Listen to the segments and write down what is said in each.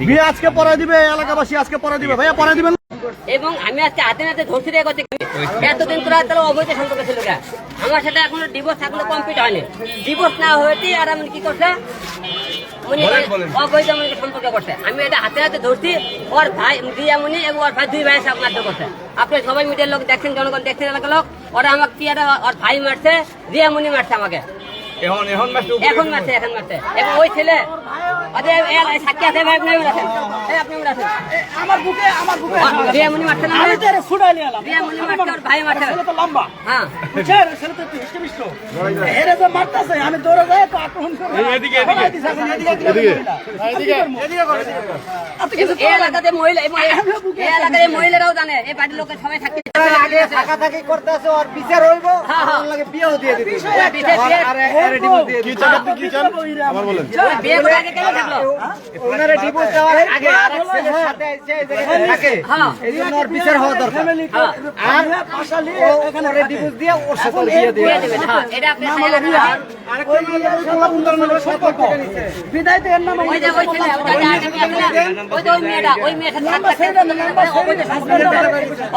বিয়ে আজকে পরে দিবে, এলাকাবাসী আজকে পরে দিবে। ভাইয়া পরে দিবেন। এবং আমি আজকে হাতে নাতে ধরছি রে করতে এতদিন তোরা তাহলে অবৈধ সম্পর্ক ছিল আমার সাথে এখনো ডিভোর্স এখনো কমপ্লিট হয়নি। ডিভোর্স না হয়েছে আর আমি কি করছে অবৈধ সম্পর্ক করছে। আমি এটা হাতে হাতে ধরছি। ওর ভাই রিয়ামণি এবং ওর ভাই দুই ভাই সাথে মারধর করছে। আপনি সবাই মিডিয়ার লোক দেখছেন, জনগণ দেখছেন, এলাকার লোক। ওরা আমাকে কি একটা ওর ভাই মারছে, রিয়ামণি মারছে আমাকে এখন মারছে এবং ওই ছেলে সাক্ষী আছে ভাই, আপনি আছেন আমার বুকে রিয়ামণি মারছে না, রিয়ামণি মারছে ওর ভাই মারছে। হ্যাঁ আমি দৌড়ে যাই তো আক্রমণ করবো। এলাকাতে মহিলারাও জানে, এই বাড়ির লোকের সবাই থাকতে বিচার হওয়া দরকার।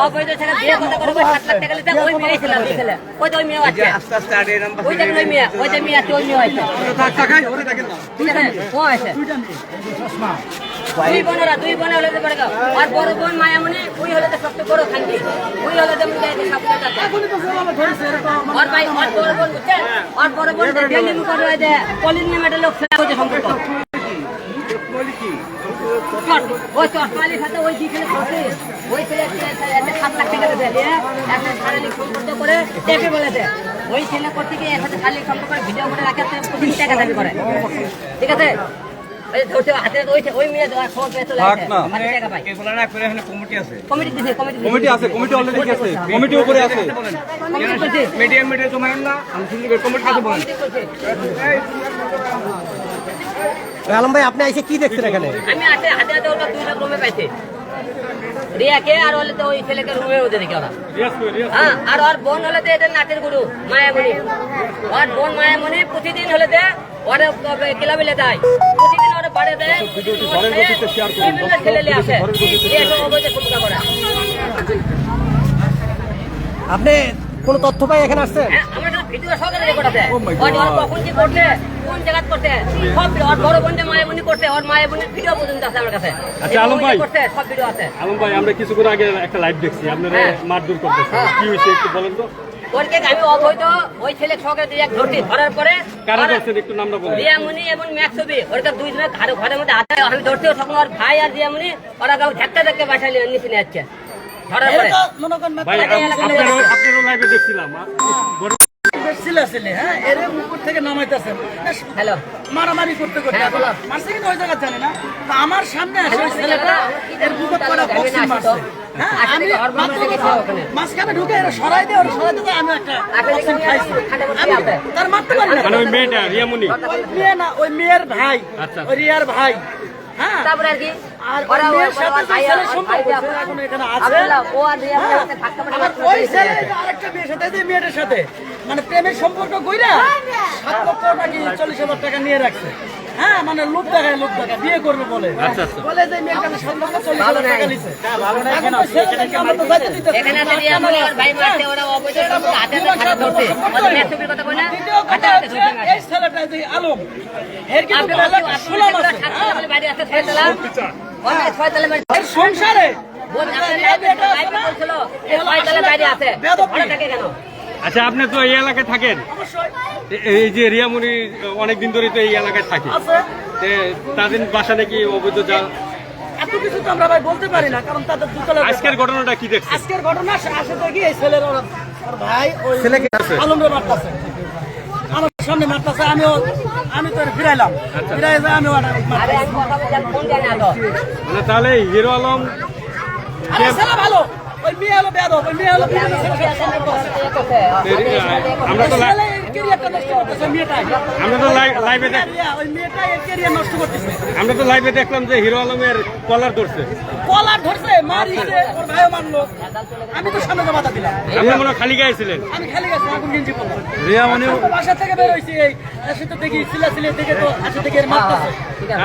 অবৈধ ছেলে বিয়ে কথা করে 7 লাখ টাকা লিতে ওই মেয়ে ছিল দিছিলে ওই তো ওই মেয়ে আছে আস্তে আস্তে আড়ে নাম্বার ওই যে মেয়ে ওই যে মেয়ে আছে ওই মেয়ে আছে টাকা ওরে দেখেন না ঠিক আছে ও আছে দুই বোনের হলে পড়ে গেল। আর বড় বোন মায়ামণি ওই হলে তো সবচেয়ে বড় খানকি ওই হলে তো মুখে সবচেয়ে টাকা আর ভাই আর বড় বোন বুঝছেন আর বড় বোন ডেলি মুখ করে দেয় কলিন নেমেটা লোক সাথে হচ্ছে সম্পর্ক ওই চশমালির সাথে ওই দিকে করছে ওই ছেলে 7 লাখ টাকা দেয় একটা শারীরিক সম্পর্ক করে টেপে বলে দেয় ওই ছেলে করতে গিয়ে এর সাথে শারীরিক সম্পর্ক ভিডিও করে রাখে 25 টাকা দাবি করে ঠিক আছে কমিটি উপরে আছে আলম ভাই আপনি এসে কি দেখছেন এখানে? আমি হাতে হাতে ওটা 2 লাখ রুমে পাইছি রিয়াকে আর হলে তো ওই ছেলেকে রুমে ওদের দেখে ওরা হ্যাঁ আর ওর বোন হলে তো এদের নাচের গুরু মায়ামণি ওর বোন মায়ামণি প্রতিদিন হলে দে ওরা ক্লাবে দেয় প্রতিদিন ওরা বাড়ে দেয় বিভিন্ন ছেলে আসে অবৈধ ভূমিকা করে। আপনি কোন তথ্য পাই এখানে আসছেন? আমরা ভিডিও সহকারে রেকর্ড আছে কখন কি করছে কোন জায়গা করছে সব ওর বড় বোনটা মায়ামণি করছে ওর মায়ামণির ভিডিও পর্যন্ত আছে আমার কাছে। আচ্ছা আলম ভাই করছে সব ভিডিও আছে। আলম ভাই আমরা কিছুক্ষণ আগে একটা লাইভ দেখছি আপনারা মারধর করতেছেন কি হয়েছে একটু বলেন তো। ওরকে আমি অবৈধ ওই ছেলে সহকারে দিয়ে ধরছি ধরার পরে কারা ধরছেন একটু নামটা বলুন। রিয়ামণি এবং ম্যাক্সবি ওরকে দুই জনের ঘরের মধ্যে হাতে আমি ধরছি তখন ওর ভাই আর রিয়ামণি ওরা গাও ধাক্কা ধাক্কা বাসায় নিচে নিয়ে যাচ্ছে ধরার পরে ভাই আপনারও লাইভে দেখছিলাম মারামারি করতে করতে মারছে কিন্তু ওই জায়গা জানি না আমার সামনে আসে ছেলেটা এর বুকে পড়া বক্সিং মারছে আমি মাঝখানে ঢুকে এরা সরাই দিয়ে আমি একটা বক্সিং খাইছি তার মারতে পারি না মানে ওই মেয়েটা রিয়ামণি ওই মেয়ে না ওই মেয়ের ভাই ওই রিয়ার ভাই হ্যাঁ তারপরে আর কি আর ওরা মেয়ের সাথে ছেলে সম্পর্ক এখন এখানে আছে ও আর রিয়ামণির সাথে ধাক্কা আবার ওই ছেলে আরেকটা মেয়ের সাথে যে মেয়েটার সাথে মানে প্রেমের সম্পর্ক কইরা 7 লক্ষ নাকি 40,000 টাকা নিয়ে রাখছে হ্যাঁ মানে লোক দেখায় বিয়ে করবে বলে বলে যে মেয়ের কাছে 7 লক্ষ 40,000 টাকা নিছে ভালো না কেন এখানে আছে রিয়ামণি আর ভাই মারছে ওরা অবৈধ হাতে হাতে ধরছে ওদের ম্যাক্সবির কথা কই না হাতে হাতে ধরছে এই ছেলেটা যে আলম এর কিন্তু ভালো সুনাম আছে বাড়ি আছে 6 তলা অনেক 6 তলা এর সংসারে বল আপনার লাইভে বলছিল 6 তলা বাড়ি আছে ওরা থাকে কেন? আচ্ছা আপনি তো এই এলাকায় থাকেন এই যে রিয়ামণি অনেকদিন ধরে তো এই এলাকায় থাকে তাদের বাসা নাকি অবৈধ এত কিছু তো আমরা ভাই বলতে পারি না কারণ তাদের দুতলা আজকের ঘটনাটা কি দেখছেন? আজকের ঘটনা আসে দেখি এই ছেলের ওর ভাই ওই ছেলেকে আলমরে মারতাছে আমার সামনে মারতাছে আমি তো ফিরাইলাম ফিরাই যা আমি মানে তাহলে হিরো আলম ছেলে ভালো ওই মেয়ে হলো বেয়াদব ওই মেয়ে হলো আমরা তো লাইভে দেখলাম যে হিরো আলমের কলার ধরছে কলার ধরছে, মারিছে, ওর ভাইও মারলো। আমি তো সামনে বাধা দিলাম। আপনি মনে হয় খালি গায়ে ছিলেন। আমি খালি গেছি, এখন গেঞ্জি পরলাম। রিয়ামণি বাসা থেকে বের হইছি, এই এসে তো দেখি চিল্লাচিল্লি দেখে তো আসে থেকে এর মারতেছে।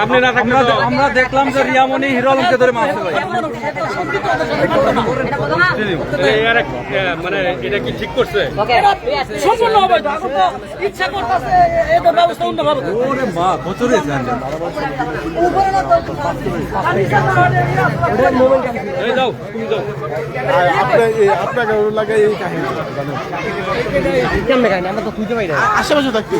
আপনি না থাকলে তো আমরা দেখলাম যে রিয়ামণি হিরো আলমকে ধরে মারছে ভাই। এখন এটা সত্যি তো ওদের সাথে ঘটনা। এর মানে এটা কি ঠিক করছে? এটা সম্পূর্ণ অবৈধ। এখন তো ইচ্ছা করতেছে এদের ব্যবস্থা অন্যভাবে করতে। ওরে মা বছরে উপরে না তো আমি জানা হয় এই যাও, তুমি যাও। আপনাকে লাগে এই কাহিনী আমরা তো তুইতে পারি আশেপাশে থাকতে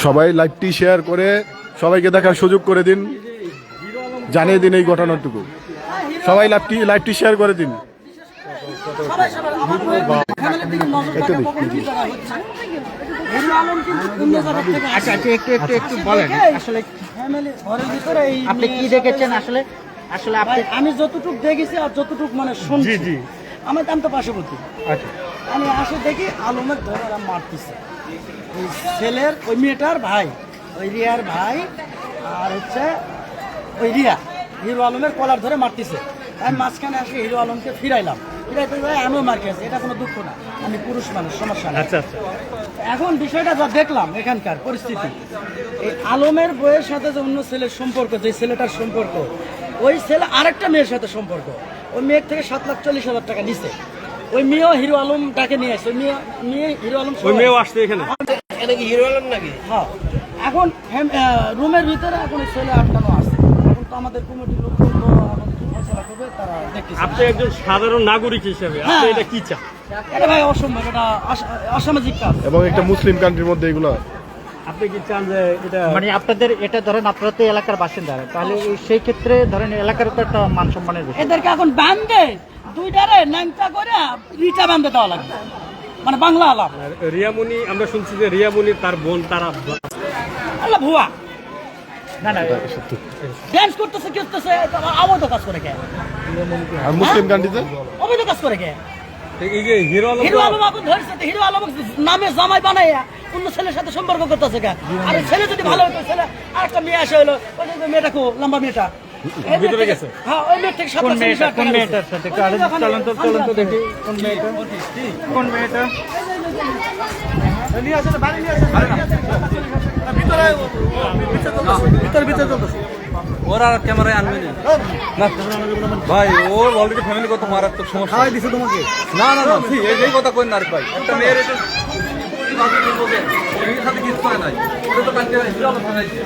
সবাই লাইভটি শেয়ার করে সবাইকে দেখার সুযোগ করে দিন, জানিয়ে দিন এই ঘটনাটুকু। সবাই লাইভটি শেয়ার করে দিন। সবাই আমার ফ্যামিলির দিকে নজর রাখা কখন কি করা হচ্ছে। হিরো আলম কিন্তু অন্য জায়গা থেকে আচ্ছা একটু বলেন আসলে ফ্যামিলি ঘরের ভিতরে এই আপনি কি দেখেছেন আসলে আসলে আপনি ভাই, আমি যতটুক দেখেছি আর যতটুক মানে শুনছি, আমি তো পার্শ্ববর্তী। আমি আসে দেখি আলমের ধরে ওরা মারতেছে। ওই ছেলের ওই মেয়েটার ভাই, ওই রিয়ার ভাই, আর হচ্ছে ওই রিয়া হিরো আলমের কলার ধরে মারতেছে। আমি মাঝখানে আসে হিরো আলমকে ফিরাইলাম। ফিরাইতে যাই আমিও মার খেয়েছি, এটা কোনো দুঃখ না, আমি পুরুষ মানুষ, সমস্যা নেই। আচ্ছা আচ্ছা। এখন বিষয়টা যা দেখলাম এখানকার পরিস্থিতি, এই আলমের বইয়ের সাথে যে অন্য ছেলের সম্পর্ক, যে ছেলেটার সম্পর্ক, ওই ছেলে আরেকটা মেয়ের সাথে সম্পর্ক, ওই মেয়ের থেকে 7,40,000 টাকা নিছে। ওই মেয়েও হিরো আলম ডাকে নিয়ে আসছে। ওই মেয়ে হিরো আলম ওই মেয়েও আসছে এখানে। হ্যাঁ, এখন রুমের ভিতরে এখন ওই ছেলে আটকানো আছে। এখন তো আমাদের কমিটির লোক কি ফয়সালা করবে তারা দেখতেছে। আপনি একজন সাধারণ নাগরিক হিসেবে আপনি এটা কি চান? এটা ভাই অসম্ভব, এটা অসামাজিক কাজ। এবং একটা মুসলিম কান্ট্রির মধ্যে এগুলো আপনি কি চান যে এটা মানে আপনাদের এটা ধরেন আপনারা তো এলাকার বাসিন্দা, তাহলে সেই ক্ষেত্রে ধরেন এলাকার তো একটা মান সম্মানের বিষয়। এদেরকে এখন বান্ধে দুইটারে ন্যাংটা করে রিটা বান্ধে দেওয়া লাগবে, মানে বাংলা আলাপ। রিয়ামণি, আমরা শুনছি যে রিয়ামণি তার বোন তারা আল্লাহ ভুয়া না ড্যান্স করতেছে, কি করতেছে, অবৈধ কাজ করে কে? আর মুসলিম কান্ট্রিতে অবৈধ কাজ করে কে? এই যে হিরো আলম হিরো আলম এখন ধরছে, হিরো আলম নামে জামাই বানাইয়া অন্য ছেলের সাথে সম্পর্ক করতেছে কে? আর ওই ছেলে যদি ভালো হতো, ছেলে আরেকটা মেয়ে আসে হলো, ওই যে মেয়েটা খুব লম্বা মেয়েটা ভিতরে গেছে। হ্যাঁ, ওই মেয়ের থেকে কোন মেয়েটার সাথে একটু চলন তো দেখি কোন মেয়েটা ওরা আর ক্যামেরায় আনবে না ভাই, ওর অলরেডি ফ্যামিলিগত মারাত্মক সমস্যা খাওয়াই দিছে তোমাকে। না এই কথা কই না আর ভাই, একটা মেয়ের এটা সাথে কিছু হয় নাই, ওটা তো কালকে হিরো আলম বানাইছে।